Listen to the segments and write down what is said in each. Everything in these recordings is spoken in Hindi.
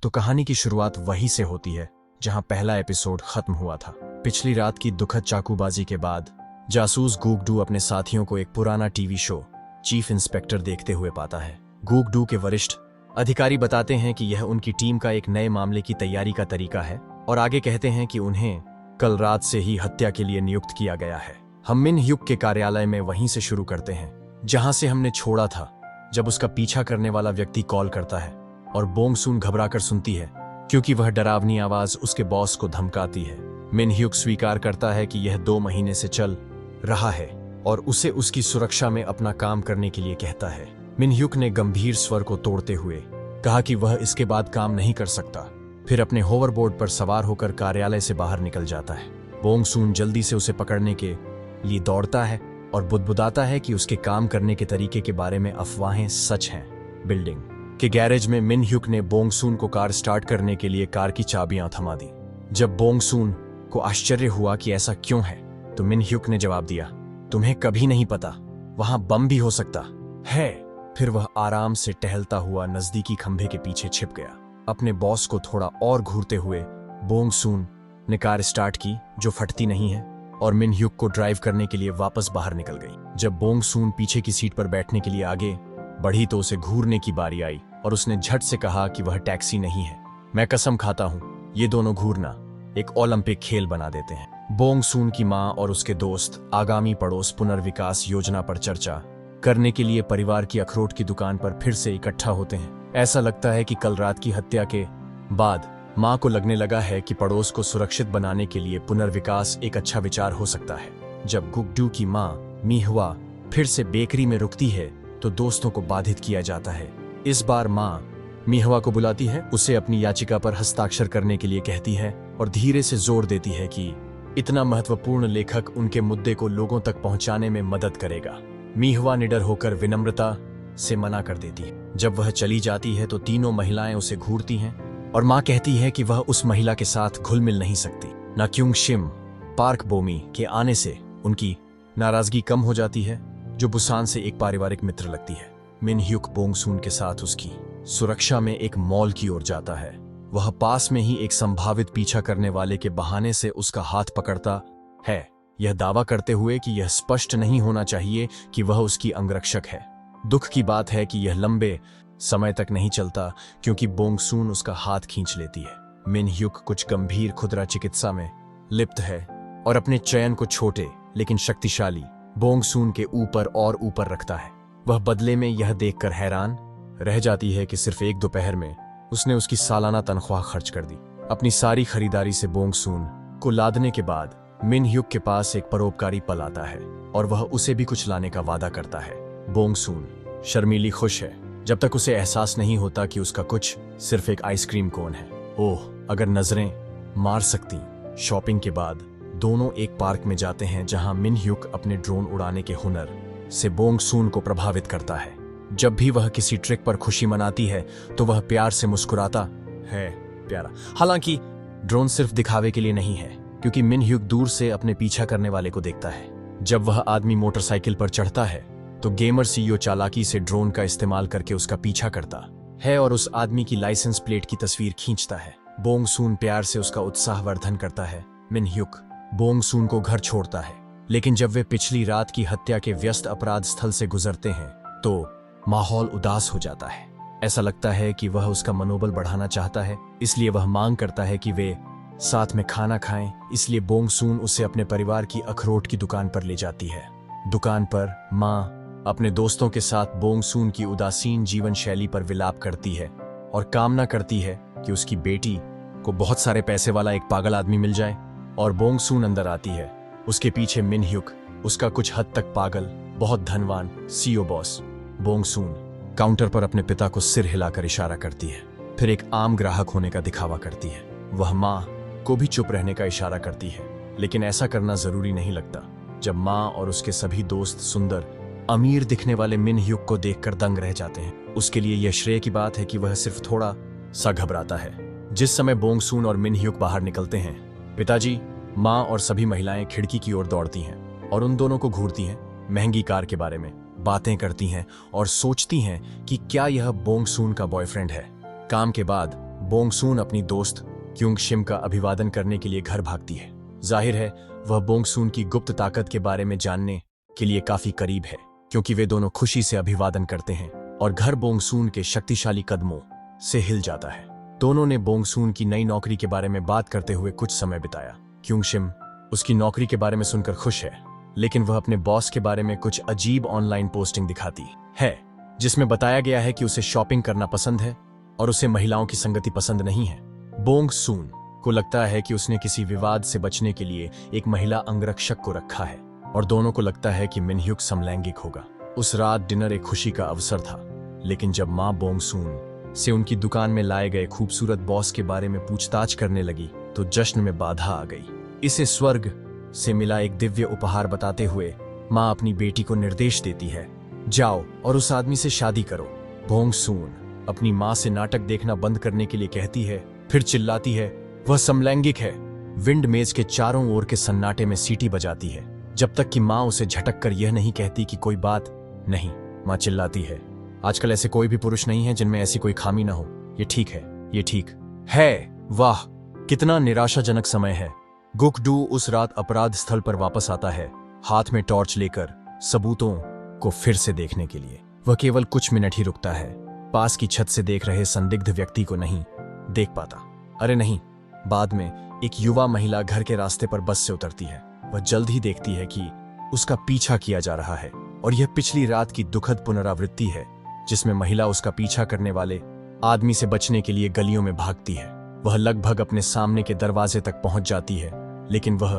तो कहानी की शुरुआत वहीं से होती है जहां पहला एपिसोड खत्म हुआ था। पिछली रात की दुखद चाकूबाजी के बाद जासूस गुगडू अपने साथियों को एक पुराना टीवी शो चीफ इंस्पेक्टर देखते हुए पाता है। गुगडू के वरिष्ठ अधिकारी बताते हैं कि यह उनकी टीम का एक नए मामले की तैयारी का तरीका है और आगे कहते हैं कि उन्हें कल रात से ही हत्या के लिए नियुक्त किया गया है। हम मिन ह्युक के कार्यालय में वहीं से शुरू करते हैं जहां से हमने छोड़ा था, जब उसका पीछा करने वाला व्यक्ति कॉल करता है और बोंग सून घबराकर सुनती है क्योंकि वह डरावनी आवाज उसके बॉस को धमकाती है। मिन ह्युक स्वीकार करता है कि यह 2 महीने से चल रहा है और उसे उसकी सुरक्षा में अपना काम करने के लिए कहता है। मिन ह्युक ने गंभीर स्वर को तोड़ते हुए कहा कि वह इसके बाद काम नहीं कर सकता, फिर अपने होवरबोर्ड पर सवार होकर कार्यालय से बाहर निकल जाता है। बोंग सून जल्दी से उसे पकड़ने के लिए दौड़ता है और बुदबुदाता है कि उसके काम करने के तरीके के बारे में अफवाहें सच हैं। बिल्डिंग के गैरेज में मिन ह्युक ने बोंग सून को कार स्टार्ट करने के लिए कार की चाबियां थमा दी। जब बोंग सून को आश्चर्य हुआ कि ऐसा क्यों है, तो मिन ह्युक ने जवाब दिया, तुम्हें कभी नहीं पता, वहां बम भी हो सकता है। फिर वह आराम से टहलता हुआ नजदीकी खंभे के पीछे छिप गया। अपने बॉस को थोड़ा और घूरते हुए बोंग सून ने कार स्टार्ट की, जो फटती नहीं है, और मिन ह्युक को ड्राइव करने के लिए वापस बाहर निकल गई। जब बोंग सून पीछे की सीट पर बैठने के लिए आगे बढ़ी तो उसे घूरने की बारी आई और उसने झट से कहा कि वह टैक्सी नहीं है। मैं कसम खाता हूं, ये दोनों घूरना एक ओलंपिक खेल बना देते हैं। बोंग सून की मां और उसके दोस्त आगामी पड़ोस पुनर्विकास योजना पर चर्चा करने के लिए परिवार की अखरोट की दुकान पर फिर से इकट्ठा होते हैं। ऐसा लगता है कि कल रात की हत्या के बाद मां को लगने लगा है कि पड़ोस को सुरक्षित बनाने के लिए पुनर्विकास एक अच्छा विचार हो सकता है। जब गुगडू की मां मीहवा फिर से बेकरी में रुकती है तो दोस्तों को बाधित किया जाता है। इस बार मां मीहवा को बुलाती है, उसे अपनी याचिका पर हस्ताक्षर करने के लिए कहती है और धीरे से जोर देती है कि इतना महत्वपूर्ण लेखक उनके मुद्दे को लोगों तक पहुंचाने में मदद करेगा। मीहवा निडर होकर विनम्रता से मना कर देती है। जब वह चली जाती है तो तीनों महिलाएं उसे घूरती हैं और मां कहती है कि वह उस महिला के साथ घुल मिल नहीं सकती। नाक्युंग शिम पार्क बोमी के आने से उनकी नाराजगी कम हो जाती है, जो बुसान से एक पारिवारिक मित्र लगती है। मिन ह्युक बोंग सून के साथ उसकी सुरक्षा में एक मॉल की ओर जाता है। वह पास में ही एक संभावित पीछा करने वाले के बहाने से उसका हाथ पकड़ता है, यह दावा करते हुए कि यह स्पष्ट नहीं होना चाहिए कि वह उसकी अंगरक्षक है। दुख की बात है कि यह लंबे समय तक नहीं चलता क्योंकि बोंग सून उसका हाथ खींच लेती है। मिन ह्युक कुछ गंभीर खुदरा चिकित्सा में लिप्त है और अपने चयन को छोटे लेकिन शक्तिशाली बोंग सून के ऊपर और ऊपर रखता है। वह बदले में यह देखकर हैरान रह जाती है कि सिर्फ एक दोपहर में उसने उसकी सालाना तनख्वाह खर्च कर दी। अपनी सारी खरीदारी से बोंग सून को लादने के बाद मिन ह्युक के पास एक परोपकारी पल आता है और वह उसे भी कुछ लाने का वादा करता है। बोंग सून शर्मीली खुश है जब तक उसे एहसास नहीं होता कि उसका कुछ सिर्फ एक आइसक्रीम कोन है। ओह, अगर नजरें मार सकती। शॉपिंग के बाद दोनों एक पार्क में जाते हैं जहां मिन ह्युक अपने ड्रोन उड़ाने के हुनर से बोंग सून को प्रभावित करता है। जब भी वह किसी ट्रिक पर खुशी मनाती है तो वह प्यार से मुस्कुराता है। प्यारा, हालांकि ड्रोन सिर्फ दिखावे के लिए नहीं है, क्योंकि मिन ह्युक दूर से अपने पीछा करने वाले को देखता है। जब वह आदमी मोटरसाइकिल पर चढ़ता है तो गेमर सीईओ चालाकी से ड्रोन का इस्तेमाल करके उसका पीछा करता है और उस आदमी की लाइसेंस प्लेट की तस्वीर खींचता है। बोंग सून प्यार से उसका उत्साहवर्धन करता है। मिन ह्युक बोंग सून को घर छोड़ता है, लेकिन जब वे पिछली रात की हत्या के व्यस्त अपराध स्थल से गुजरते हैं तो माहौल उदास हो जाता है। ऐसा लगता है कि वह उसका मनोबल बढ़ाना चाहता है, इसलिए वह मांग करता है कि वे साथ में खाना खाएं। इसलिए बोंग सून उसे अपने परिवार की अखरोट की दुकान पर ले जाती है। दुकान पर मां अपने दोस्तों के साथ बोंग सून की उदासीन जीवन शैली पर विलाप करती है और कामना करती है कि उसकी बेटी को बहुत सारे पैसे वाला एक पागल आदमी मिल जाए। और बोंग सून अंदर आती है, उसके पीछे मिन ह्युक, उसका कुछ हद तक पागल बहुत धनवान सीईओ बॉस। बोंग सून काउंटर पर अपने पिता को सिर हिलाकर इशारा करती है, फिर एक आम ग्राहक होने का दिखावा करती है। वह मां को भी चुप रहने का इशारा करती है, लेकिन ऐसा करना जरूरी नहीं लगता। जब मां और उसके सभी दोस्त सुंदर अमीर दिखने वाले मिन ह्युक को देखकर दंग रह जाते हैं, उसके लिए यह श्रेय की बात है कि वह सिर्फ थोड़ा सा घबराता है। जिस समय बोंग सून और मिन ह्युक बाहर निकलते हैं, पिताजी, मां और सभी महिलाएं खिड़की की ओर दौड़ती हैं और उन दोनों को घूरती हैं, महंगी कार के बारे में बातें करती हैं और सोचती हैं कि क्या यह बोंग सून का बॉयफ्रेंड है। काम के बाद बोंगसून अपनी दोस्त क्यूंग शिम का अभिवादन करने के लिए घर भागती है। जाहिर है वह बोंगसून की गुप्त ताकत के बारे में जानने के लिए काफी करीब है, क्योंकि वे दोनों खुशी से अभिवादन करते हैं और घर बोंगसून के शक्तिशाली कदमों से हिल जाता है। दोनों ने बोंगसून की नई नौकरी के बारे में बात करते हुए कुछ समय बिताया। क्यूंग शिम उसकी नौकरी के बारे में सुनकर खुश है, लेकिन वह अपने बॉस के बारे में कुछ अजीब ऑनलाइन पोस्टिंग दिखाती है, जिसमें बताया गया है कि उसे शॉपिंग करना पसंद है और उसे महिलाओं की संगति पसंद नहीं है। बोंगसून को लगता है कि उसने किसी विवाद से बचने के लिए एक महिला अंगरक्षक को रखा है और दोनों को लगता है कि मिनह्युक समलैंगिक होगा। उस रात डिनर एक खुशी का अवसर था, लेकिन जब मां बोंगसून से उनकी दुकान में लाए गए खूबसूरत बॉस के बारे में पूछताछ करने लगी तो जश्न में बाधा आ गई। इसे स्वर्ग से मिला एक दिव्य उपहार बताते हुए मां अपनी बेटी को निर्देश देती है, जाओ और उस आदमी से शादी करो। बोंगसून अपनी मां से नाटक देखना बंद करने के लिए कहती है, फिर चिल्लाती है वह समलैंगिक है। विंड मेज के चारों ओर के सन्नाटे में सीटी बजाती है, जब तक कि मां उसे झटक कर यह नहीं कहती कि कोई बात नहीं। मां चिल्लाती है, आजकल ऐसे कोई भी पुरुष नहीं है जिनमें ऐसी कोई खामी ना हो। ये ठीक है, ये ठीक है। वाह, कितना निराशाजनक समय है। गुकडू उस रात अपराध स्थल पर वापस आता है, हाथ में टॉर्च लेकर सबूतों को फिर से देखने के लिए। वह केवल कुछ मिनट ही रुकता है, पास की छत से देख रहे संदिग्ध व्यक्ति को नहीं देख पाता। अरे नहीं, बाद में एक युवा महिला घर के रास्ते पर बस से उतरती है। वह जल्द ही देखती है कि उसका पीछा किया जा रहा है और यह पिछली रात की दुखद पुनरावृत्ति है, जिसमें महिला उसका पीछा करने वाले आदमी से बचने के लिए गलियों में भागती है। वह लगभग अपने सामने के दरवाजे तक पहुंच जाती है, लेकिन वह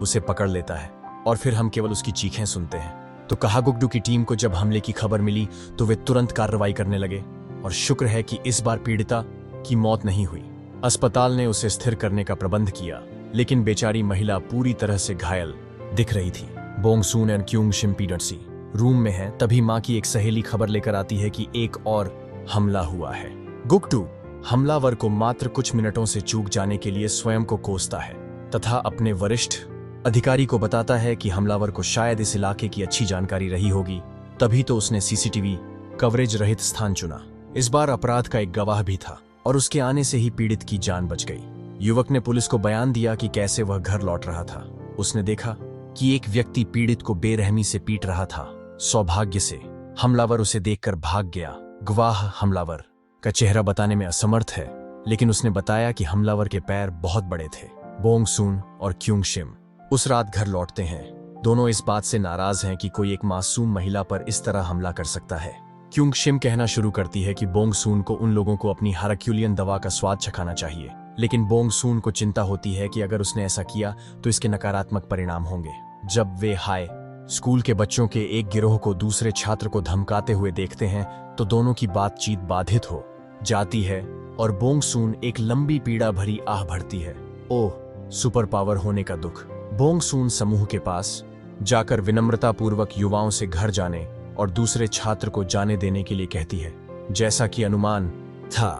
उसे पकड़ लेता है और फिर हम केवल उसकी चीखें सुनते हैं। तो कहा गुकडू की टीम को जब हमले की खबर मिली तो वे तुरंत कार्रवाई करने लगे और शुक्र है कि इस बार पीड़िता की मौत नहीं हुई। अस्पताल ने उसे स्थिर करने का प्रबंध किया, लेकिन बेचारी महिला पूरी तरह से घायल दिख रही थी। बोंगसून और क्यूंग शिम पीडरसी रूम में है, तभी मां की एक सहेली खबर लेकर आती है कि एक और हमला हुआ है। गुकडू हमलावर को मात्र कुछ मिनटों से चूक जाने के लिए स्वयं को कोसता है तथा अपने वरिष्ठ अधिकारी को बताता है कि हमलावर को शायद इस इलाके की अच्छी जानकारी रही होगी, तभी तो उसने सीसीटीवी कवरेज रहित स्थान चुना। इस बार अपराध का एक गवाह भी था और उसके आने से ही पीड़ित की जान बच गई। युवक ने पुलिस को बयान दिया कि कैसे वह घर लौट रहा था। उसने देखा कि एक व्यक्ति पीड़ित को बेरहमी से पीट रहा था। सौभाग्य से हमलावर उसे देखकर भाग गया। गवाह हमलावर का चेहरा बताने में असमर्थ है, लेकिन उसने बताया कि हमलावर के पैर बहुत बड़े थे। बोंगसून और क्यूंग शिम उस रात घर लौटते हैं। दोनों इस बात से नाराज हैं कि कोई एक मासूम महिला पर इस तरह हमला कर सकता है। क्यूंग शिम कहना शुरू करती है कि बोंगसून को उन लोगों को अपनी हरक्यूलियन दवा का स्वाद चखाना चाहिए, लेकिन बोंगसून को चिंता होती है कि अगर उसने ऐसा किया तो इसके नकारात्मक परिणाम होंगे। जब वे हाई स्कूल के बच्चों के एक गिरोह को दूसरे छात्र को धमकाते हुए देखते हैं तो दोनों की बातचीत बाधित हो जाती है और बोंगसून एक लंबी पीड़ा भरी आह भरती है। ओह, सुपर पावर होने का दुख। बोंगसून समूह के पास जाकर विनम्रतापूर्वक युवाओं से घर जाने और दूसरे छात्र को जाने देने के लिए कहती है। जैसा कि अनुमान था,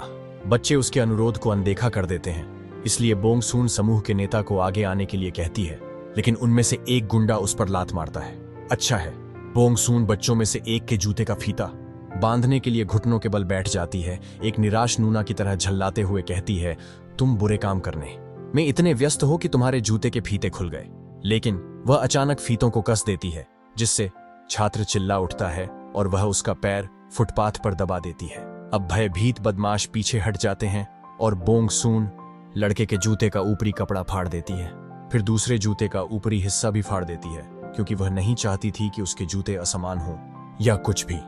बच्चे उसके अनुरोध को अनदेखा कर देते हैं, इसलिए बोंगसून समूह के नेता को आगे आने के लिए कहती है, लेकिन उनमें से एक गुंडा उस पर लात मारता है। अच्छा है, बोंगसून बच्चों में से एक के जूते का फीता बांधने के लिए घुटनों के बल बैठ जाती है। एक निराश नूना की तरह झल्लाते हुए कहती है, तुम बुरे काम करने में इतने व्यस्त हो कि तुम्हारे जूते के फीते खुल गए। लेकिन वह अचानक फीतों को कस देती है, जिससे छात्र चिल्ला उठता है और वह उसका पैर फुटपाथ पर दबा देती है। अब भयभीत बदमाश पीछे हट जाते हैं और बोंगसून लड़के के जूते का ऊपरी कपड़ा फाड़ देती है, फिर दूसरे जूते का ऊपरी हिस्सा भी फाड़ देती है, क्योंकि वह नहीं चाहती थी कि उसके जूते असमान हों या कुछ भी।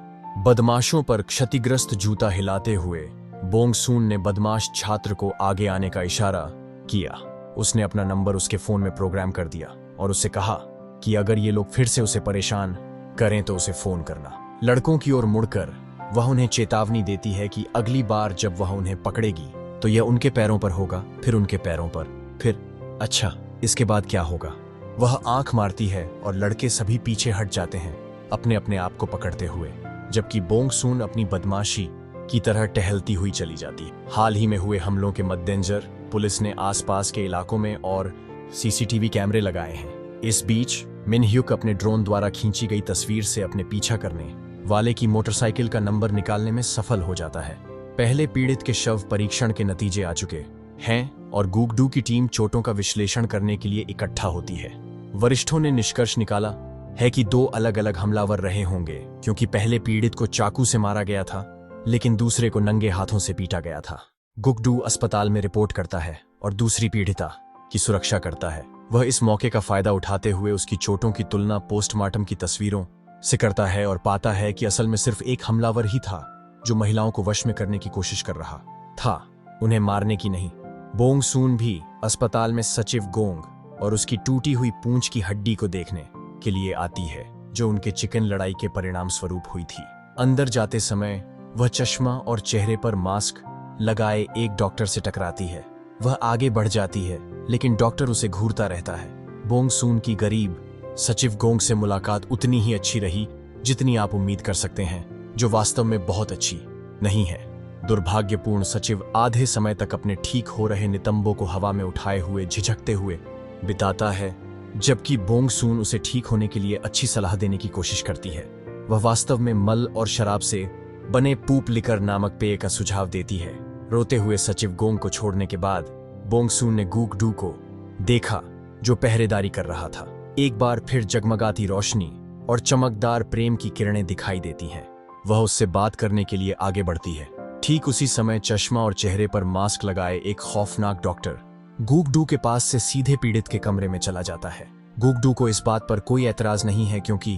बदमाशों पर क्षतिग्रस्त जूता हिलाते हुए बोंगसून ने बदमाश छात्र को आगे आने का इशारा किया। उसने अपना नंबर उसके फोन में प्रोग्राम कर दिया और उससे कहा कि अगर ये लोग फिर से उसे परेशान करें तो उसे फोन करना। लड़कों की ओर मुड़कर वह उन्हें चेतावनी देती है कि अगली बार जब वह उन्हें पकड़ेगी तो यह उनके पैरों पर होगा, फिर उनके पैरों पर, फिर अच्छा, इसके बाद क्या होगा। वह आंख मारती है और लड़के सभी पीछे हट जाते हैं, अपने अपने आप को पकड़ते हुए, जबकि बोंगसून अपनी बदमाशी की तरह टहलती हुई चली जाती है। हाल ही में हुए हमलों के मद्देनजर पुलिस ने आसपास के इलाकों में और सीसीटीवी कैमरे लगाए हैं। इस बीच मिनह्युक अपने ड्रोन द्वारा खींची गई तस्वीर से अपने पीछा करने वाले की मोटरसाइकिल का नंबर निकालने में सफल हो जाता है। पहले पीड़ित के शव परीक्षण के नतीजे आ चुके हैं और गुगडू की टीम चोटों का विश्लेषण करने के लिए इकट्ठा होती है। वरिष्ठों ने निष्कर्ष निकाला है कि 2 अलग अलग हमलावर रहे होंगे, क्योंकि पहले पीड़ित को चाकू से मारा गया था लेकिन दूसरे को नंगे हाथों से पीटा गया था। गुगडू अस्पताल में रिपोर्ट करता है और दूसरी पीड़िता की सुरक्षा करता है। वह इस मौके का फायदा उठाते हुए उसकी चोटों की तुलना पोस्टमार्टम की तस्वीरों से करता है और पाता है कि असल में सिर्फ एक हमलावर ही था जो महिलाओं को वश में करने की कोशिश कर रहा था, उन्हें मारने की नहीं। बोंग सून भी अस्पताल में सचिव गोंग और उसकी टूटी हुई पूंछ की हड्डी को देखने के लिए आती है, जो उनके चिकन लड़ाई के परिणाम स्वरूप हुई थी। अंदर जाते समय वह चश्मा और चेहरे पर मास्क लगाए एक डॉक्टर से टकराती है। वह आगे बढ़ जाती है लेकिन डॉक्टर उसे घूरता रहता है। बोंग सून की गरीब सचिव गोंग से मुलाकात उतनी ही अच्छी रही जितनी आप उम्मीद कर सकते हैं, जो वास्तव में बहुत अच्छी नहीं है। दुर्भाग्यपूर्ण सचिव आधे समय तक अपने ठीक हो रहे नितंबों को हवा में उठाए हुए झिझकते हुए बिताता है, जबकि बोंग सून उसे ठीक होने के लिए अच्छी सलाह देने की कोशिश करती है। वह वास्तव में मल और शराब से बने पूप लिकर नामक पेय का सुझाव देती है। रोते हुए सचिव गोंग को छोड़ने के बाद बोंग सून ने गुगडू को देखा, जो पहरेदारी कर रहा था। एक बार फिर जगमगाती रोशनी और चमकदार प्रेम की किरणें दिखाई देती हैं। वह उससे बात करने के लिए आगे बढ़ती है। ठीक उसी समय चश्मा और चेहरे पर मास्क लगाए एक खौफनाक डॉक्टर गुगडू के पास से सीधे पीड़ित के कमरे में चला जाता है। गुगडू को इस बात पर कोई एतराज नहीं है, क्योंकि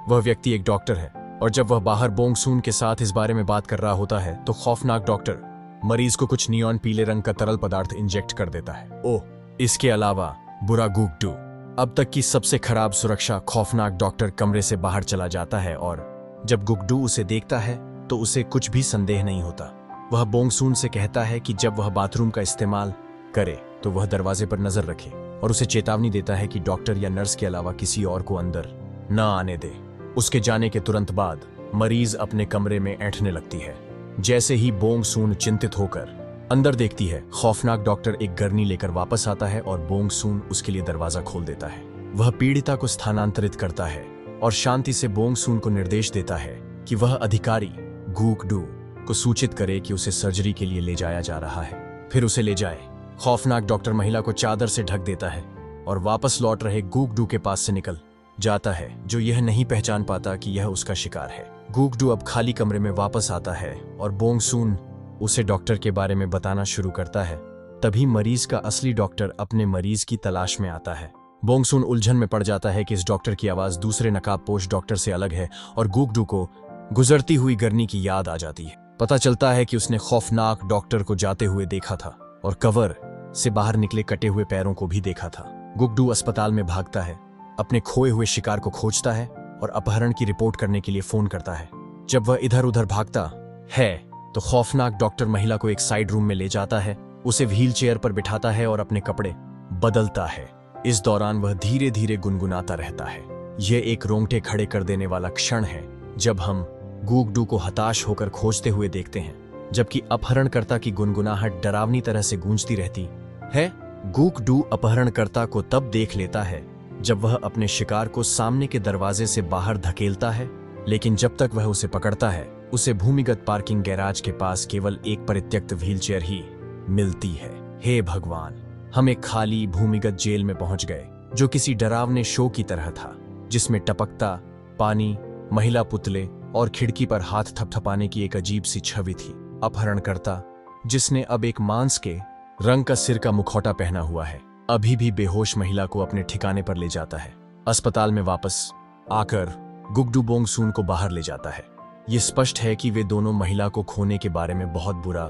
वह व्यक्ति एक डॉक्टर है, और जब वह बाहर बोंग सून के साथ इस बारे में बात कर रहा होता है तो खौफनाक डॉक्टर मरीज को कुछ नियॉन पीले रंग का तरल पदार्थ इंजेक्ट कर देता है। ओह, इसके अलावा बुरा गुगडू, अब तक की सबसे खराब सुरक्षा खौफनाक डॉक्टर कमरे से बाहर चला जाता है, और जब गुगडू उसे देखता है तो उसे कुछ भी संदेह नहीं होता। वह बोंग सून से कहता है कि जब वह बाथरूम का इस्तेमाल करे तो वह दरवाजे पर नजर रखे, और उसे चेतावनी देता है कि डॉक्टर या नर्स के अलावा किसी और को अंदर न आने दे। उसके जाने के तुरंत बाद मरीज अपने कमरे में ऐंठने लगती है। जैसे ही बोंग सून चिंतित होकर अंदर देखती है, खौफनाक डॉक्टर एक गरनी लेकर वापस आता है और बोंग सून उसके लिए दरवाजा खोल देता है। वह पीड़िता को स्थानांतरित करता है और शांति से बोंग सून को निर्देश देता है कि वह अधिकारी गुगडू को सूचित करे कि उसे सर्जरी के लिए ले जाया जा रहा है, फिर उसे ले जाए। खौफनाक डॉक्टर महिला को चादर से ढक देता है और वापस लौट रहे गुगडू के पास से निकल जाता है, जो यह नहीं पहचान पाता कि यह उसका शिकार है। गुगडू अब खाली कमरे में वापस आता है और बोंग सून उसे डॉक्टर के बारे में बताना शुरू करता है। तभी मरीज का असली डॉक्टर अपने मरीज की तलाश में आता है। बोंग सून उलझन में पड़ जाता है कि इस डॉक्टर की आवाज दूसरे नकाबपोश डॉक्टर से अलग है, और गुगडू को गुजरती हुई गरनी की याद आ जाती है। पता चलता है कि उसने खौफनाक डॉक्टर को जाते हुए देखा था और कवर से बाहर निकले कटे हुए पैरों को भी देखा था। गुगडू अस्पताल में भागता है, अपने खोए हुए शिकार को खोजता है और अपहरण की रिपोर्ट करने के लिए फोन करता है। जब वह इधर उधर भागता है तो खौफनाक डॉक्टर महिला को एक साइड रूम में ले जाता है, उसे व्हील चेयर पर बिठाता है और अपने कपड़े बदलता है। इस दौरान वह धीरे धीरे गुनगुनाता रहता है। यह एक रोंगटे खड़े कर देने वाला क्षण है जब हम गुगडू को हताश होकर खोजते हुए देखते हैं, जबकि अपहरणकर्ता की गुनगुनाहट डरावनी तरह से गूंजती रहती है। गुगडू अपहरणकर्ता को तब देख लेता है जब वह अपने शिकार को सामने के दरवाजे से बाहर धकेलता है, लेकिन जब तक वह उसे पकड़ता है उसे भूमिगत पार्किंग गैराज के पास केवल एक परित्यक्त व्हीलचेयर ही मिलती है। हे भगवान, हम एक खाली भूमिगत जेल में पहुंच गए, जो किसी डरावने शो की तरह था, जिसमें टपकता पानी, महिला पुतले और खिड़की पर हाथ थपथपाने की एक अजीब सी छवि थी। अपहरणकर्ता, जिसने अब एक मांस के रंग का सिर का मुखौटा पहना हुआ है, अभी भी बेहोश महिला को अपने ठिकाने पर ले जाता है। अस्पताल में वापस आकर गुगडू बोंग सून को बाहर ले जाता है। यह स्पष्ट है कि वे दोनों महिला को खोने के बारे में बहुत बुरा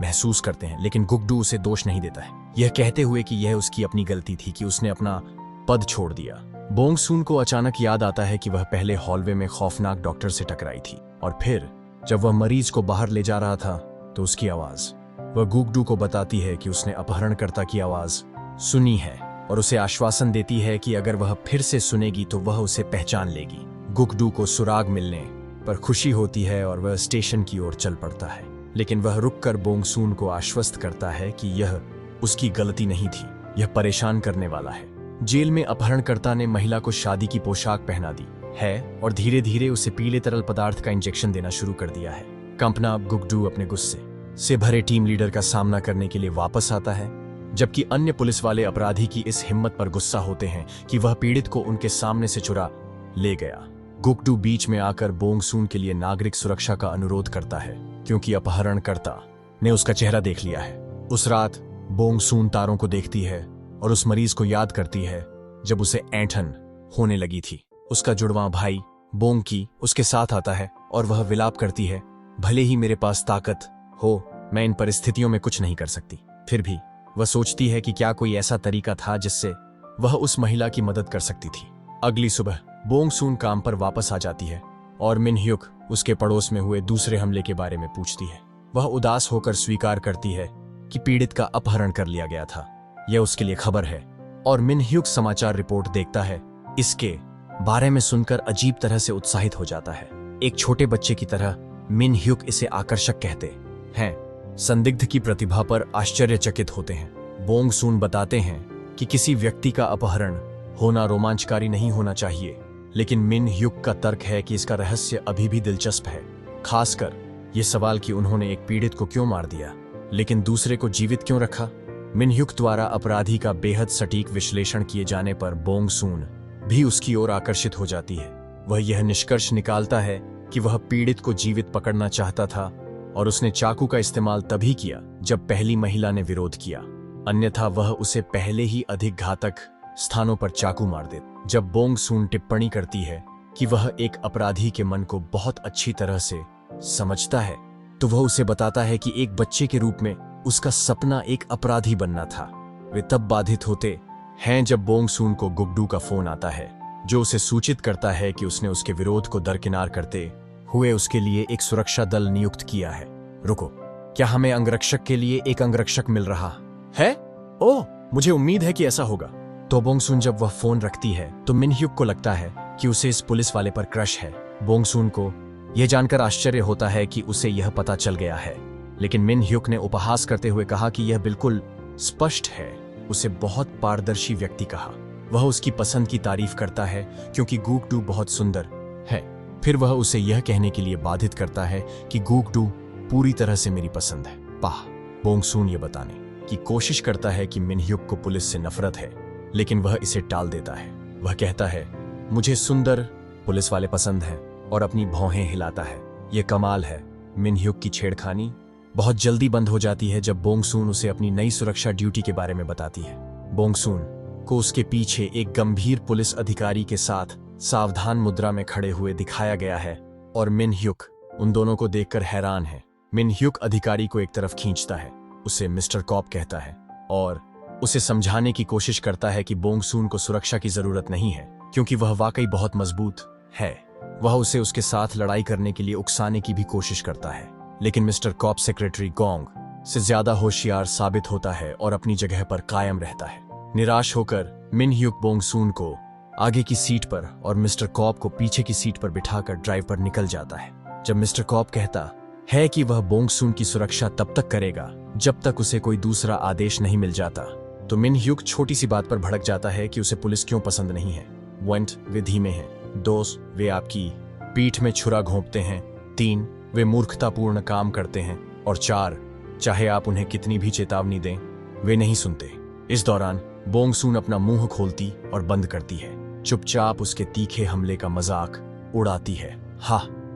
महसूस करते हैं, लेकिन गुगडू उसे दोष नहीं देता है, यह कहते हुए कि यह उसकी अपनी गलती थी कि उसने अपना पद छोड़ दिया। बोंग सून को अचानक याद आता है कि वह पहले हॉलवे में खौफनाक डॉक्टर से टकराई थी, और फिर जब वह मरीज को बाहर ले जा रहा था तो उसकी आवाज वह गुगडू को बताती है कि उसने अपहरणकर्ता की आवाज सुनी है, और उसे आश्वासन देती है कि अगर वह फिर से सुनेगी तो वह उसे पहचान लेगी। गुगडू को सुराग मिलने पर खुशी होती है और वह स्टेशन की ओर चल पड़ता है, लेकिन वह रुककर बोंग सून को आश्वस्त करता है कि यह उसकी गलती नहीं थी, यह परेशान करने वाला है। जेल में अपहरणकर्ता ने महिला को शादी की पोशाक पहना दी है और धीरे धीरे उसे पीले तरल पदार्थ का इंजेक्शन देना शुरू कर दिया है। कंपना गुगडू अपने गुस्से से भरे टीम लीडर का सामना करने के लिए वापस आता है, जबकि अन्य पुलिस वाले अपराधी की इस हिम्मत पर गुस्सा होते हैं कि वह पीड़ित को उनके सामने से चुरा ले गया। गुकडू बीच में आकर बोंगसून के लिए नागरिक सुरक्षा का अनुरोध करता है, क्योंकि अपहरणकर्ता ने उसका चेहरा देख लिया है। उस रात बोंगसून तारों को देखती है और उस मरीज को याद करती है जब उसे ऐंठन होने लगी थी। उसका जुड़वां भाई बोंगकी उसके साथ आता है और वह विलाप करती है, भले ही मेरे पास ताकत हो, मैं इन परिस्थितियों में कुछ नहीं कर सकती। फिर भी वह सोचती है कि क्या कोई ऐसा तरीका था जिससे वह उस महिला की मदद कर सकती थी। अगली सुबह बोंगसून काम पर वापस आ जाती है और मिनह्युक उसके पड़ोस में हुए दूसरे हमले के बारे में पूछती है। वह उदास होकर स्वीकार करती है कि पीड़ित का अपहरण कर लिया गया था, यह उसके लिए खबर है। और मिनह्युक समाचार रिपोर्ट देखता है। इसके बारे में सुनकर अजीब तरह से उत्साहित हो जाता है। एक छोटे बच्चे की तरह मिनह्युक इसे आकर्षक कहते हैं। संदिग्ध की प्रतिभा पर आश्चर्यचकित होते हैं। बोंगसून बताते हैं कि किसी व्यक्ति का अपहरण होना रोमांचकारी नहीं होना चाहिए, लेकिन मिनह्युक का तर्क है कि इसका रहस्य अभी भी दिलचस्प है, खासकर ये सवाल कि उन्होंने एक पीड़ित को क्यों मार दिया लेकिन दूसरे को जीवित क्यों रखा। मिनह्युक द्वारा अपराधी का बेहद सटीक विश्लेषण किए जाने पर बोंगसून भी उसकी ओर आकर्षित हो जाती है। वह यह निष्कर्ष निकालता है कि वह पीड़ित को जीवित पकड़ना चाहता था और उसने चाकू का इस्तेमाल तभी किया जब पहली महिला ने विरोध किया, अन्यथा वह उसे पहले ही अधिक घातक स्थानों पर चाकू मार दे। जब बोंगसून टिप्पणी करती है कि वह एक अपराधी के मन को बहुत अच्छी तरह से समझता है, तो वह उसे बताता है कि एक बच्चे के रूप में उसका सपना एक अपराधी बनना था। वे तब बाधित होते हैं जब बोंगसून को गुकडू का फोन आता है, जो उसे सूचित करता है कि उसने उसके विरोध को दरकिनार करते हुए उसके लिए एक सुरक्षा दल नियुक्त किया है। रुको, क्या हमें अंगरक्षक के लिए एक अंगरक्षक मिल रहा है? ओह, मुझे उम्मीद है कि ऐसा होगा। तो बोंगसून जब वह फोन रखती है तो मिनह्युक को लगता है कि उसे इस पुलिस वाले पर क्रश है। बोंगसून को यह जानकर आश्चर्य होता है कि उसे यह पता चल गया है, लेकिन मिनह्युक ने उपहास करते हुए कहा कि यह बिल्कुल स्पष्ट है। उसे बहुत पारदर्शी व्यक्ति कहा। वह उसकी पसंद की तारीफ करता है क्योंकि गुकडू बहुत सुंदर है। फिर वह उसे यह कहने के लिए बाधित करता है कि गुकडू पूरी तरह से मेरी पसंद है। बोंगसून यह बताने की कोशिश करता है कि मिनह्युक को पुलिस से नफरत है, लेकिन वह इसे टाल देता है। वह कहता है, मुझे सुंदर पुलिस वाले पसंद हैं, और अपनी भौहें हिलाता है। यह कमाल है। मिनह्युक की छेड़खानी बहुत जल्दी बंद हो जाती है जब बोंगसून उसे अपनी नई सुरक्षा ड्यूटी के बारे में बताती है। बोंगसून को उसके पीछे एक गंभीर पुलिस अधिकारी के साथ सावधान मुद्रा में खड़े हुए दिखाया गया है और मिनह्युक उन दोनों को देखकर हैरान है। मिनह्युक अधिकारी को एक तरफ खींचता है, उसे मिस्टर कॉप कहता है और उसे समझाने की कोशिश करता है कि बोंगसून को सुरक्षा की जरूरत नहीं है क्योंकि वह वाकई बहुत मजबूत है। वह उसे उसके साथ लड़ाई करने के लिए उकसाने की भी कोशिश करता है, लेकिन मिस्टर कॉप सेक्रेटरी गोंग से ज्यादा होशियार साबित होता है और अपनी जगह पर कायम रहता है। निराश होकर मिनह्युक बोंगसून को आगे की सीट पर और मिस्टर कॉप को पीछे की सीट पर बिठाकर ड्राइव पर निकल जाता है। जब मिस्टर कॉप कहता है कि वह बोंगसून की सुरक्षा तब तक करेगा जब तक उसे कोई दूसरा आदेश नहीं मिल जाता, तो मिनह्युक छोटी सी बात पर भड़क जाता है कि उसे पुलिस क्यों पसंद नहीं है। 1 वे धीमे हैं, 2 वे आपकी पीठ में छुरा घोंपते हैं, 3 वे मूर्खतापूर्ण काम करते हैं, और 4 चाहे आप उन्हें कितनी भी चेतावनी दें वे नहीं सुनते। इस दौरान बोंगसून अपना मुंह खोलती और बंद करती है, चुपचाप उसके तीखे हमले का मजाक उड़ाती है।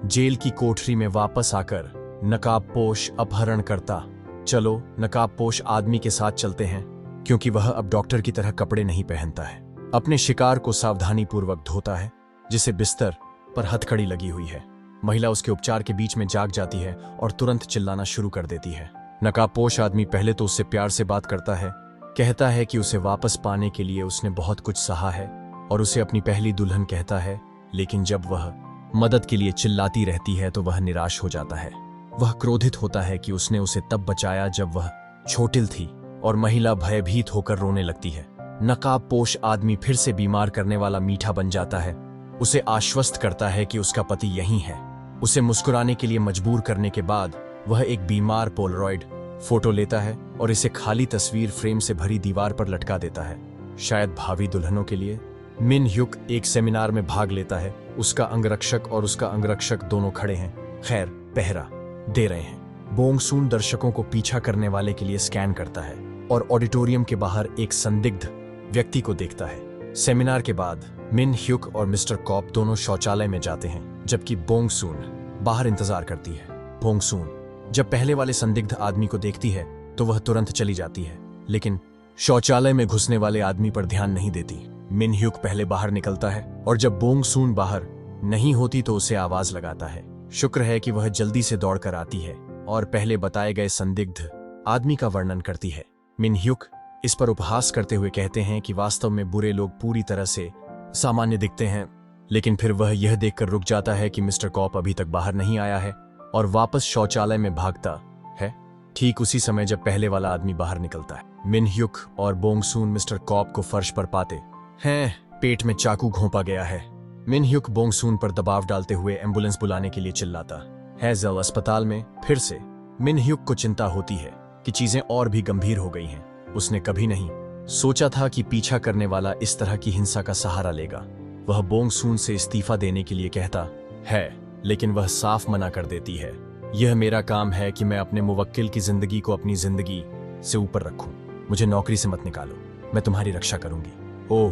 जेल की कोठरी में वापस आकर नकाबपोश अपहरणकर्ता, चलो नकाबपोश आदमी के साथ चलते हैं, क्योंकि वह अब डॉक्टर की तरह कपड़े नहीं पहनता है। अपने शिकार को सावधानीपूर्वक धोता है, जिसे बिस्तर पर हथकड़ी लगी हुई है। महिला उसके उपचार के बीच में जाग जाती है और तुरंत चिल्लाना शुरू कर देती है। नकाबपोश आदमी पहले तो उससे प्यार से बात करता है, कहता है कि उसे वापस पाने के लिए उसने बहुत कुछ सहा है और उसे अपनी पहली दुल्हन कहता है, लेकिन जब वह मदद के लिए चिल्लाती रहती है तो वह निराश हो जाता है। वह क्रोधित होता है कि उसने उसे तब बचाया जब वह छोटिल थी, और महिला भयभीत होकर रोने लगती है। नकाबपोश आदमी फिर से बीमार करने वाला मीठा बन जाता है, उसे आश्वस्त करता है कि उसका पति यहीं है। उसे मुस्कुराने के लिए मजबूर करने के बाद वह एक बीमार पोलरॉइड फोटो लेता है और इसे खाली तस्वीर फ्रेम से भरी दीवार पर लटका देता है, शायद भावी दुल्हनों के लिए। मिनह्युक एक सेमिनार में भाग लेता है। उसका अंगरक्षक और उसका अंगरक्षक दोनों खड़े हैं, खैर पहरा दे रहे हैं। बोंग सून दर्शकों को पीछा करने वाले के लिए स्कैन करता है और ऑडिटोरियम के बाहर एक संदिग्ध व्यक्ति को देखता है। सेमिनार के बाद मिन ह्युक और मिस्टर कॉप दोनों शौचालय में जाते हैं, जबकि बोंग सून बाहर इंतजार करती है। बोंग सून जब पहले वाले संदिग्ध आदमी को देखती है तो वह तुरंत चली जाती है, लेकिन शौचालय में घुसने वाले आदमी पर ध्यान नहीं देती। मिन ह्युक पहले बाहर निकलता है और जब बोंग सून बाहर नहीं होती तो उसे आवाज लगाता है। शुक्र है कि वह जल्दी से दौड़कर आती है और पहले बताए गए संदिग्ध आदमी का वर्णन करती है। मिन ह्युक इस पर उपहास करते हुए कहते हैं कि वास्तव में बुरे लोग पूरी तरह से सामान्य दिखते हैं, लेकिन फिर वह यह देखकर रुक जाता है कि मिस्टर कॉप अभी तक बाहर नहीं आया है और वापस शौचालय में भागता है। ठीक उसी समय जब पहले वाला आदमी बाहर निकलता है, मिन ह्युक और बोंग सून मिस्टर कॉप को फर्श पर पाते हैं। पेट में चाकू घोंपा गया है। मिन ह्युक बोंग सून पर दबाव डालते हुए एम्बुलेंस बुलाने के लिए चिल्लाता है। जल अस्पताल में फिर से मिन ह्युक को चिंता होती है कि चीजें और भी गंभीर हो गई हैं। उसने कभी नहीं सोचा था कि पीछा करने वाला इस तरह की हिंसा का सहारा लेगा। वह बोंग सून से इस्तीफा देने के लिए कहता है, लेकिन वह साफ मना कर देती है। यह मेरा काम है कि मैं अपने मुवक्किल की जिंदगी को अपनी जिंदगी से ऊपर रखूं। मुझे नौकरी से मत निकालो, मैं तुम्हारी रक्षा करूंगी। ओह,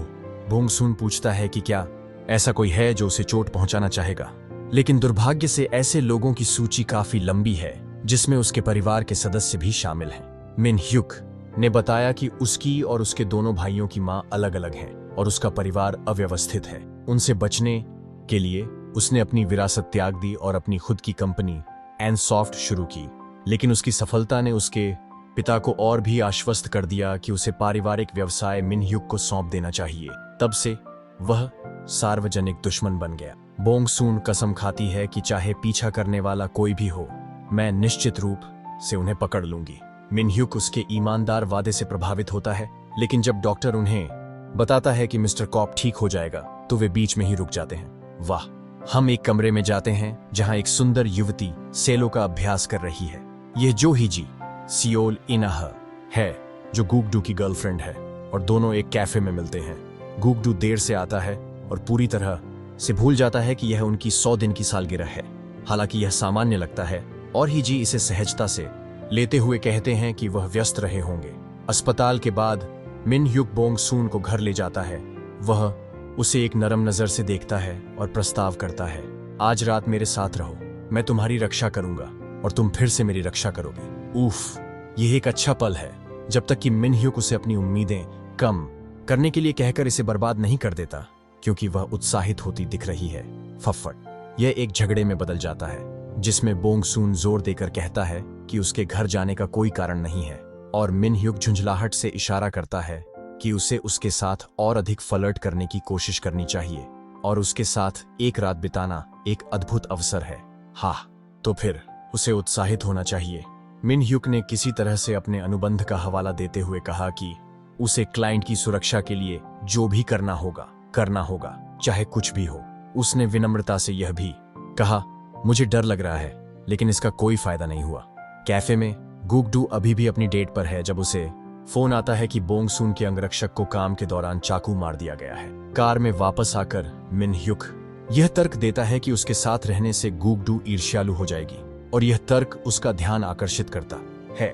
बोंग सून पूछता है कि क्या ऐसा कोई है जो उसे चोट पहुंचाना चाहेगा, लेकिन दुर्भाग्य से ऐसे लोगों की सूची काफी लंबी है जिसमें उसके परिवार के सदस्य भी शामिल हैं। मिन ह्युक ने बताया कि उसकी और उसके दोनों भाइयों की मां अलग अलग है और उसका परिवार अव्यवस्थित है। उनसे बचने के लिए उसने अपनी विरासत त्याग दी और अपनी खुद की कंपनी एनसॉफ्ट शुरू की, लेकिन उसकी सफलता ने उसके पिता को और भी आश्वस्त कर दिया कि उसे पारिवारिक व्यवसाय मिन ह्युक को सौंप देना चाहिए। तब से वह सार्वजनिक दुश्मन बन गया। बोंग सून कसम खाती है कि चाहे पीछा करने वाला कोई भी हो, मैं निश्चित रूप से उन्हें पकड़ लूंगी। मिन ह्युक उसके ईमानदार वादे से प्रभावित होता है, लेकिन जब डॉक्टर उन्हें बताता है कि मिस्टर कॉप ठीक हो जाएगा तो वे बीच में ही रुक जाते हैं। वाह, हम एक कमरे में जाते हैं जहां एक सुंदर युवती सेलो का अभ्यास कर रही है। यह जो ही जी सियोल इनाह है, जो गुगडू की गर्लफ्रेंड है, और दोनों एक कैफे में मिलते हैं। गुगडू देर से आता है और पूरी तरह से भूल जाता है कि यह उनकी 100 दिन की सालगिरह है। हालांकि यह सामान्य लगता है और ही जी इसे सहजता से लेते हुए कहते हैं कि वह व्यस्त रहे होंगे। अस्पताल के बाद मिन ह्युक बोंग सून को घर ले जाता है। वह उसे एक नरम नजर से देखता है और प्रस्ताव करता है, आज रात मेरे साथ रहो, मैं तुम्हारी रक्षा करूंगा और तुम फिर से मेरी रक्षा करोगे। उफ, यह एक अच्छा पल है, जब तक कि मिन ह्युक उसे अपनी उम्मीदें कम करने के लिए कहकर इसे बर्बाद नहीं कर देता, क्योंकि वह उत्साहित होती दिख रही है। फफट यह एक झगड़े में बदल जाता है जिसमें बोंग सून जोर देकर कहता है कि उसके घर जाने का कोई कारण नहीं है, और मिन ह्युक झुंझलाहट से इशारा करता है कि उसे उसके साथ और अधिक फ्लर्ट करने की कोशिश करनी चाहिए और उसके साथ एक रात बिताना एक अद्भुत अवसर है। हाँ, तो फिर उसे उत्साहित होना चाहिए। मिन ह्युक ने किसी तरह से अपने अनुबंध का हवाला देते हुए कहा कि उसे क्लाइंट की सुरक्षा के लिए जो भी करना होगा, चाहे कुछ भी हो। उसने विनम्रता से यह भी कहा, मुझे डर लग रहा है, लेकिन इसका कोई फायदा नहीं हुआ। कैफे में गुगडू अभी भी अपनी डेट पर है जब उसे फोन आता है कि बोंग सून के अंगरक्षक को काम के दौरान चाकू मार दिया गया है। कार में वापस आकर मिन ह्युक यह तर्क देता है कि उसके साथ रहने से गुगडू ईर्ष्यालु हो जाएगी, और यह तर्क उसका ध्यान आकर्षित करता है।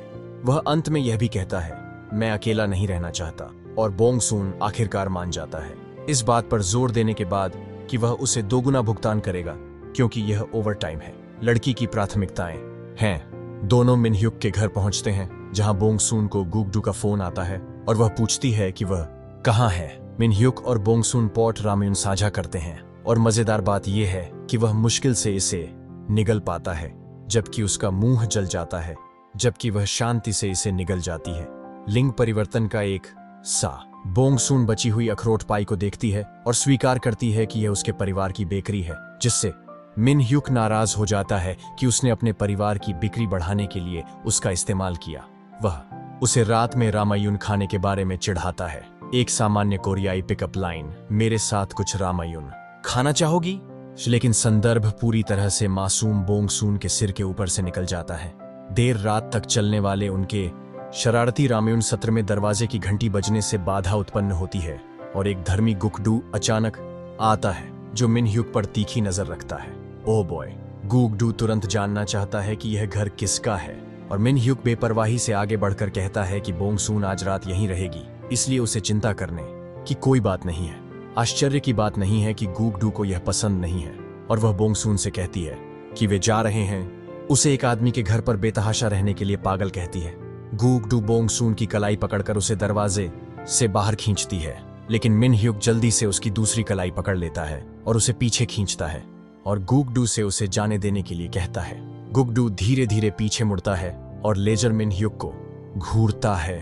वह अंत में यह भी कहता है, मैं अकेला नहीं रहना चाहता, और बोंग सून आखिरकार मान जाता है, इस बात पर जोर देने के बाद कि वह उसे दोगुना भुगतान करेगा क्योंकि यह ओवर टाइम है। लड़की की प्राथमिकताएं हैं। दोनों मिन ह्युक के घर पहुंचते हैं जहां बोंग सून को गुगडू का फोन आता है और वह पूछती है कि वह कहां है। मिन ह्युक और बोंग सून पॉट राम्यून साझा करते हैं, और मजेदार बात यह है कि वह मुश्किल से इसे निगल पाता है, जबकि उसका मुंह जल जाता है, जबकि वह शांति से इसे निगल जाती है। लिंग परिवर्तन का एक सा बोंग सून बची हुई अखरोट पाई को देखती है और स्वीकार करती है कि यह उसके परिवार की बेकरी है, जिससे मिन ह्युक नाराज हो जाता है कि उसने अपने परिवार की बिक्री बढ़ाने के लिए उसका इस्तेमाल किया। वह उसे रात में रामायून खाने के बारे में चिढ़ाता है। एक सामान्य कोरियाई पिकअप लाइन, मेरे साथ कुछ रामायून खाना चाहोगी? लेकिन संदर्भ पूरी तरह से मासूम बोंग सून के सिर के ऊपर से निकल जाता है। देर रात तक चलने वाले उनके शरारती रामायून सत्र में दरवाजे की घंटी बजने से बाधा उत्पन्न होती है और एक धर्मी गुगडू अचानक आता है जो मिन ह्युक पर तीखी नजर रखता है। ओह बॉय, गूगडू तुरंत जानना चाहता है कि यह घर किसका है और मिन ह्युक बेपरवाही से आगे बढ़कर कहता है कि बोंगसून आज रात यहीं रहेगी, इसलिए उसे चिंता करने की कोई बात नहीं है। आश्चर्य की बात नहीं है कि गूगडू को यह पसंद नहीं है और वह बोंगसून से कहती है कि वे जा रहे हैं। उसे एक आदमी के घर पर बेतहाशा रहने के लिए पागल कहती है। गूगडू बोंगसून की कलाई पकड़कर उसे दरवाजे से बाहर खींचती है, लेकिन मिन ह्युक जल्दी से उसकी दूसरी कलाई पकड़ लेता है और उसे पीछे खींचता है और गूगडू से उसे जाने देने के लिए कहता है। गूगडू धीरे धीरे पीछे मुड़ता है और लेजर मिन ह्युक को घूरता है,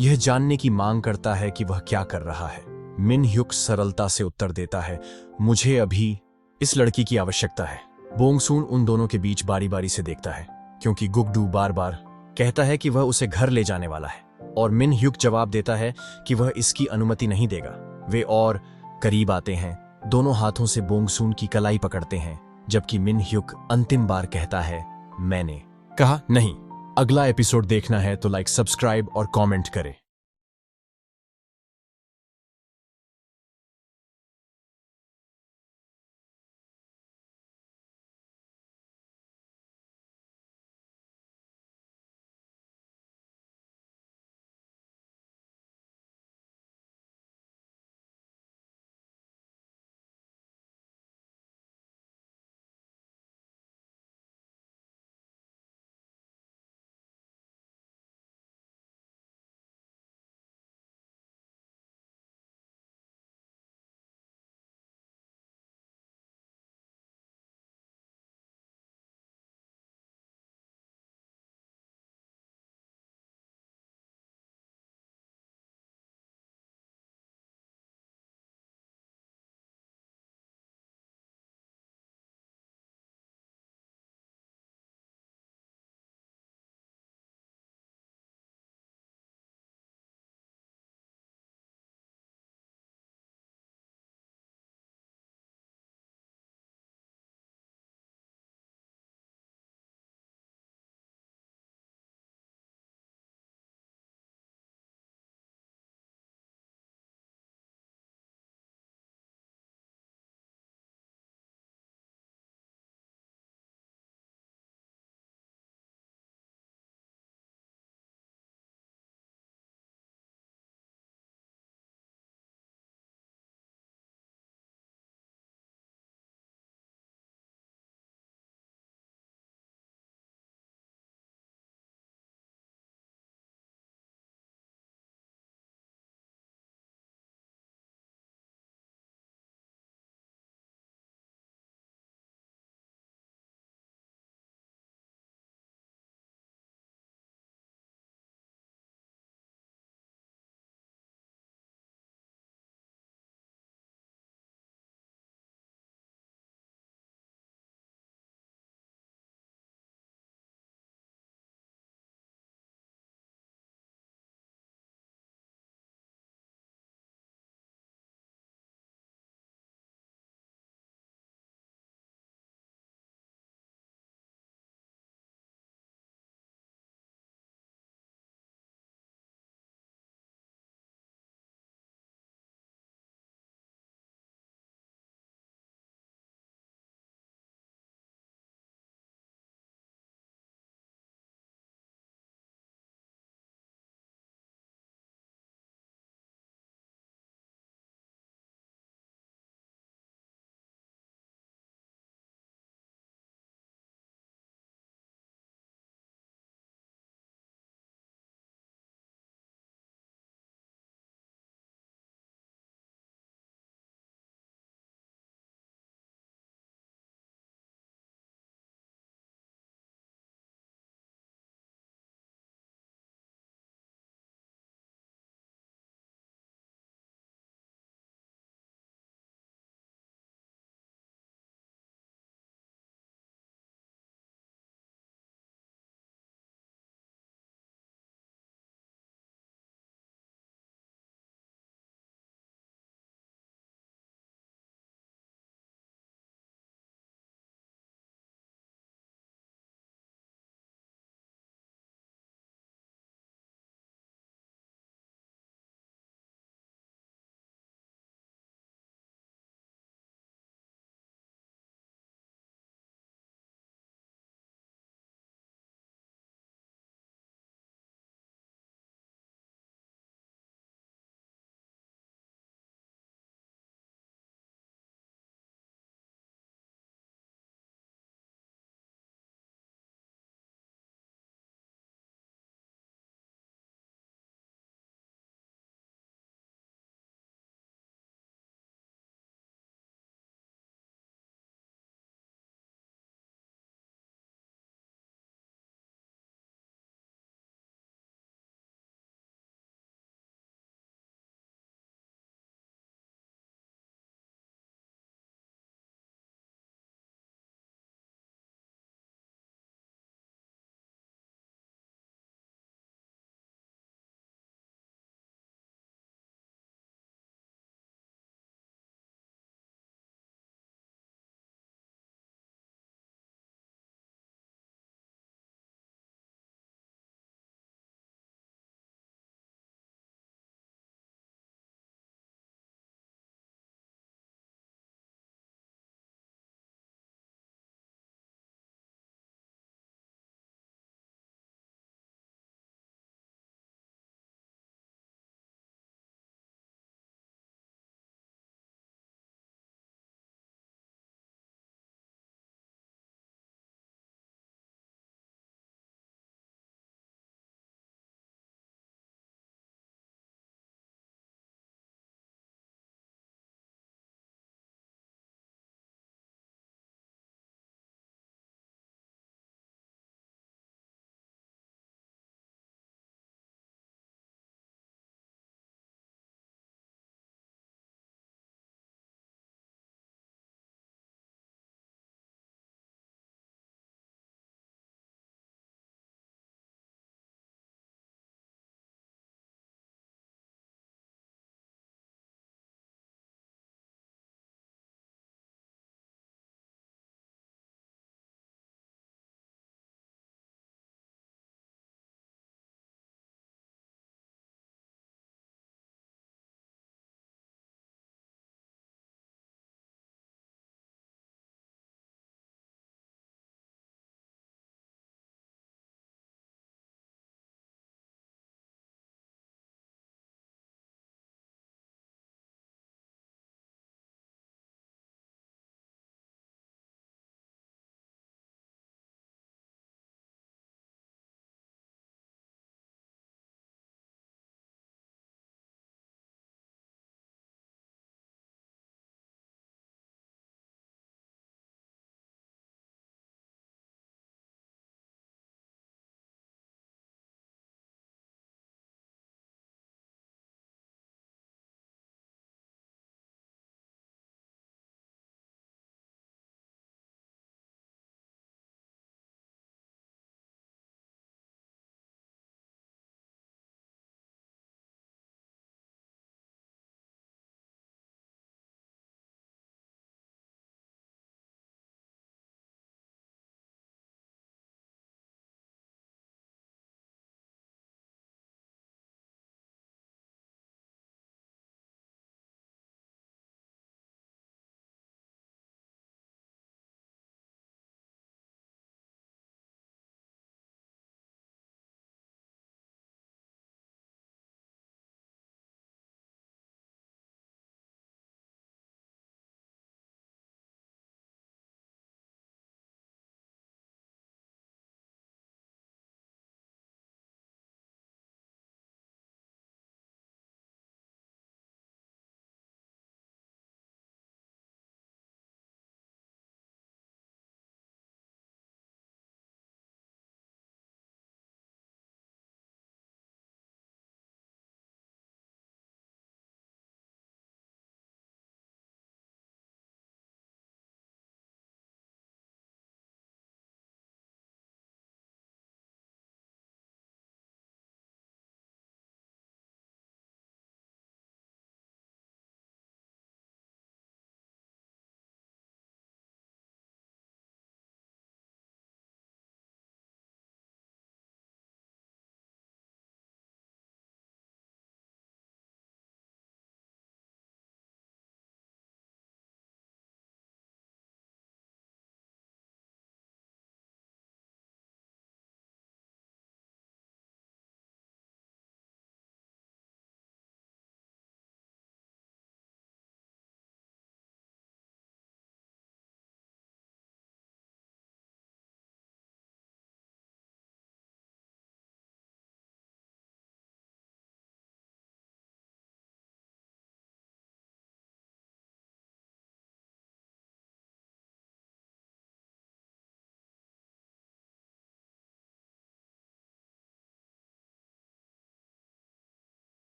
यह जानने की मांग करता है कि वह क्या कर रहा है। मिन ह्युक सरलता से उत्तर देता है, मुझे अभी इस लड़की की आवश्यकता है। बोंगसून उन दोनों के बीच बारी बारी से देखता है, क्योंकि गूगडू बार बार कहता है कि वह उसे घर ले जाने वाला है और मिन ह्युक जवाब देता है कि वह इसकी अनुमति नहीं देगा। वे और करीब आते हैं, दोनों हाथों से बोंगसून की कलाई पकड़ते हैं, जबकि मिन ह्युक अंतिम बार कहता है, मैंने कहा नहीं। अगला एपिसोड देखना है तो लाइक, सब्सक्राइब और कमेंट करें।